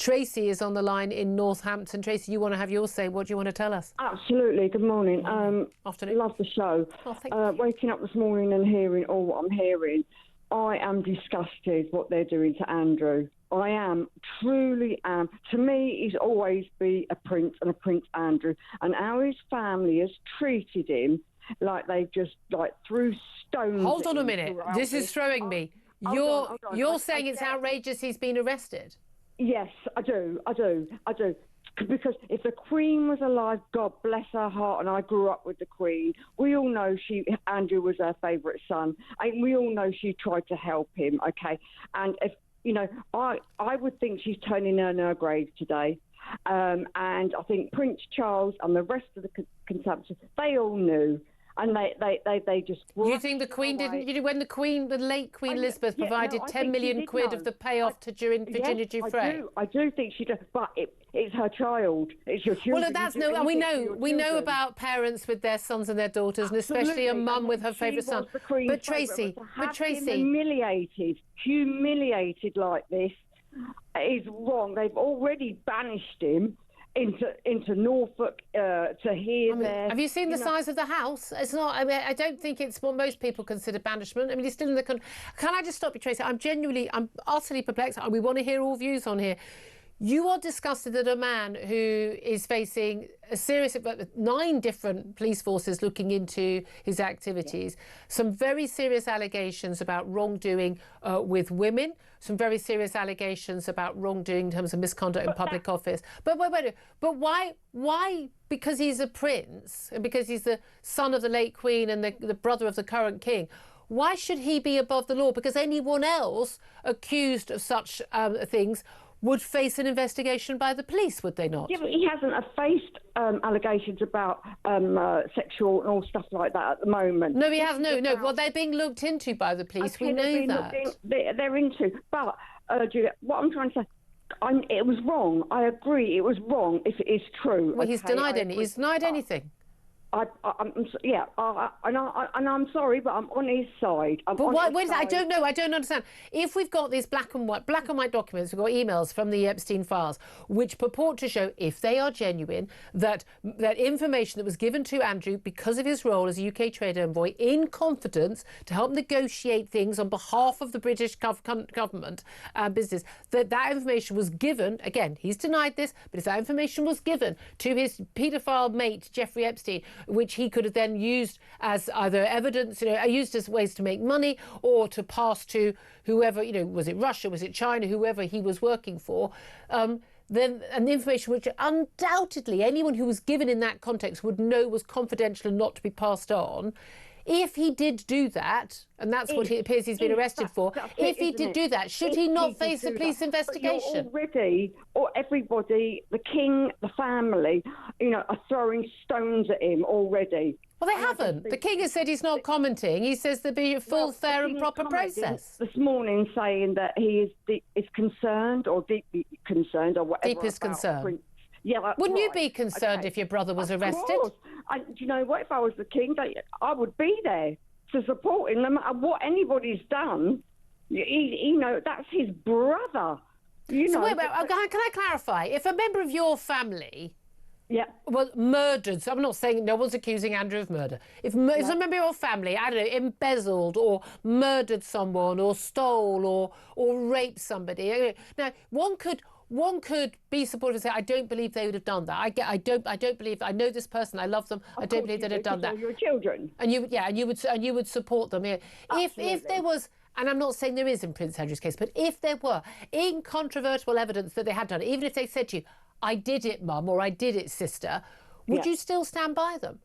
Tracy is on the line in Northampton. Tracy, you want to have your say. What do you want to tell us? Absolutely. Good morning. Afternoon. Love the show. Oh, thank you. Waking up this morning and hearing all what I'm hearing, I am disgusted what they're doing to Andrew. I am, truly am. To me, he's always been a prince and a Prince Andrew. And how his family has treated him like they just threw stones. Hold on a minute. This is throwing me. You're saying it's outrageous he's been arrested? Yes, I do. Because if the Queen was alive, God bless her heart, and I grew up with the Queen, we all know Andrew was her favourite son, and we all know she tried to help him, okay? And if, I would think she's turning in her grave today. And I think Prince Charles and the rest of the consumption, they all knew. And they just... You think the Queen didn't... when the late Queen Elizabeth provided 10 million quid of the payoff to Virginia Giuffre? I do think she does, but it's her child. It's your children. Well, we know about parents with their sons and their daughters, and especially a mum with her favourite son. But Tracy... humiliated like this is wrong. They've already banished him into Norfolk to here, there. Have you seen the size of the house? It's not. I don't think it's what most people consider banishment. I mean, he's still in the country. Can I just stop you, Tracy? I'm utterly perplexed. We want to hear all views on here. You are disgusted that a man who is facing a serious 9 different police forces looking into his activities, some very serious allegations about wrongdoing with women, some very serious allegations about wrongdoing in terms of misconduct in public office. But why? Because he's a prince and because he's the son of the late Queen and the brother of the current king, why should he be above the law? Because anyone else accused of such things would face an investigation by the police, would they not? Yeah, but he hasn't faced allegations about sexual and all stuff like that at the moment. No, he has. No. Well, they're being looked into by the police. Okay, we know that. They're into. But, Julia, what I'm trying to say, it was wrong. I agree, it was wrong if it is true. Well, he's denied anything. And I'm sorry, but I'm on his side. I don't know. I don't understand. If we've got these black and white documents, we've got emails from the Epstein files, which purport to show, if they are genuine, that information that was given to Andrew because of his role as a UK trade envoy in confidence to help negotiate things on behalf of the British government business, that information was given. Again, he's denied this, but if that information was given to his paedophile mate Jeffrey Epstein, which he could have then used as either evidence, used as ways to make money or to pass to whoever, was it Russia, was it China, whoever he was working for, then the information which undoubtedly anyone who was given in that context would know was confidential and not to be passed on. If he did do that, and that's what it appears he's been arrested for, if he did do that, should he not face a police investigation? Already, or everybody, the king, the family, are throwing stones at him already. Well, they haven't. The king has said he's not commenting. He says there'll be a full, fair and proper process. This morning saying that he is concerned or deeply concerned or whatever. Deepest concern. Yeah, wouldn't you be concerned if your brother was arrested? Of course. And do you know what? If I was the king, I would be there to support him, no matter what anybody's done. That's his brother. Wait, can I clarify? If a member of your family was murdered, so I'm not saying no one's accusing Andrew of murder. If a member of your family, I don't know, embezzled or murdered someone or stole or raped somebody, now one could be supportive and say, I don't believe they would have done that. I don't believe. I know this person. I love them. I don't believe they'd have done that. Your children. And you would support them. Yeah. If there was, and I'm not saying there is in Prince Andrew's case, but if there were incontrovertible evidence that they had done it, even if they said to you, I did it, Mum, or I did it, sister, would you still stand by them?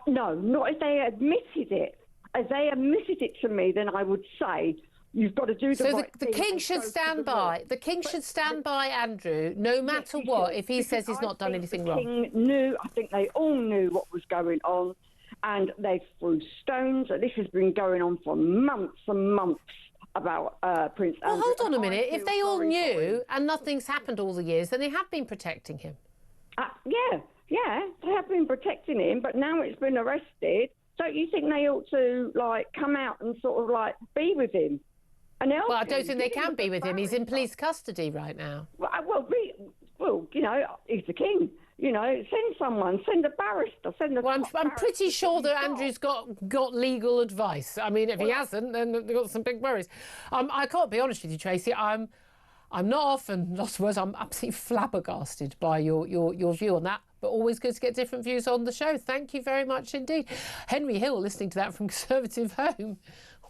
No, not if they admitted it. If they admitted it to me, then I would say, you've got to do the right thing. The king should stand by. The king should stand by Andrew, no matter what, if he says he's not done anything wrong. The king knew. I think they all knew what was going on, and they threw stones. This has been going on for months and months about Prince Andrew. Well, hold on a minute. If they all knew and nothing's happened all the years, then they have been protecting him. Yeah, they have been protecting him, but now it's been arrested. Don't you think they ought to come out and sort of be with him? Well, I don't think they can be with him. He's in police custody right now. Well, you know, he's the king. You know, send someone, send a barrister, send a... Well, I'm pretty sure that Andrew's got legal advice. I mean, if he hasn't, then they've got some big worries. I can't be honest with you, Tracy. I'm not often, lost words, I'm absolutely flabbergasted by your view on that. But always good to get different views on the show. Thank you very much indeed. Henry Hill, listening to that from Conservative Home.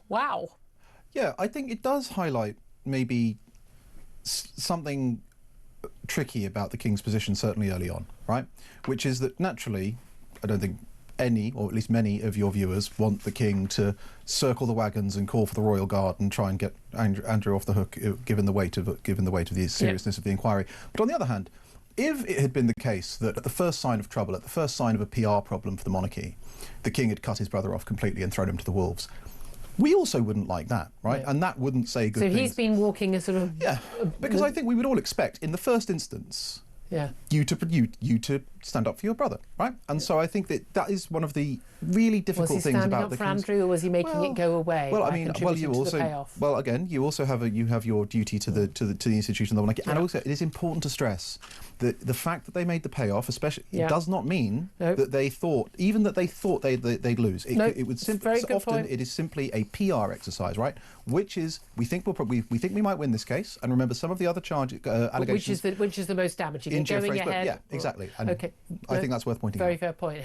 Wow. Yeah, I think it does highlight maybe something tricky about the King's position, certainly early on, right? Which is that naturally, I don't think any, or at least many of your viewers want the King to circle the wagons and call for the Royal Guard and try and get Andrew off the hook, given the weight of the seriousness of the inquiry. But on the other hand, if it had been the case that at the first sign of trouble, at the first sign of a PR problem for the monarchy, the King had cut his brother off completely and thrown him to the wolves, we also wouldn't like that, right? Yeah. And that wouldn't say good things. So he's been walking a sort of... Yeah, because I think we would all expect, in the first instance, you to stand up for your brother, right? And so I think that is one of the really difficult things about the King's... Was he standing up for Andrew, or was he making it go away? Well, I mean, you also... Well, again, you also have your duty to the institution of the monarchy, and also it is important to stress that the fact that they made the payoff, especially, it does not mean that they thought they'd lose. It would simply often it is simply a PR exercise, right? Which is we think we might win this case, and remember some of the other allegations, which is the most damaging. Going ahead. Yeah, exactly. And I think that's worth pointing out. Very fair point.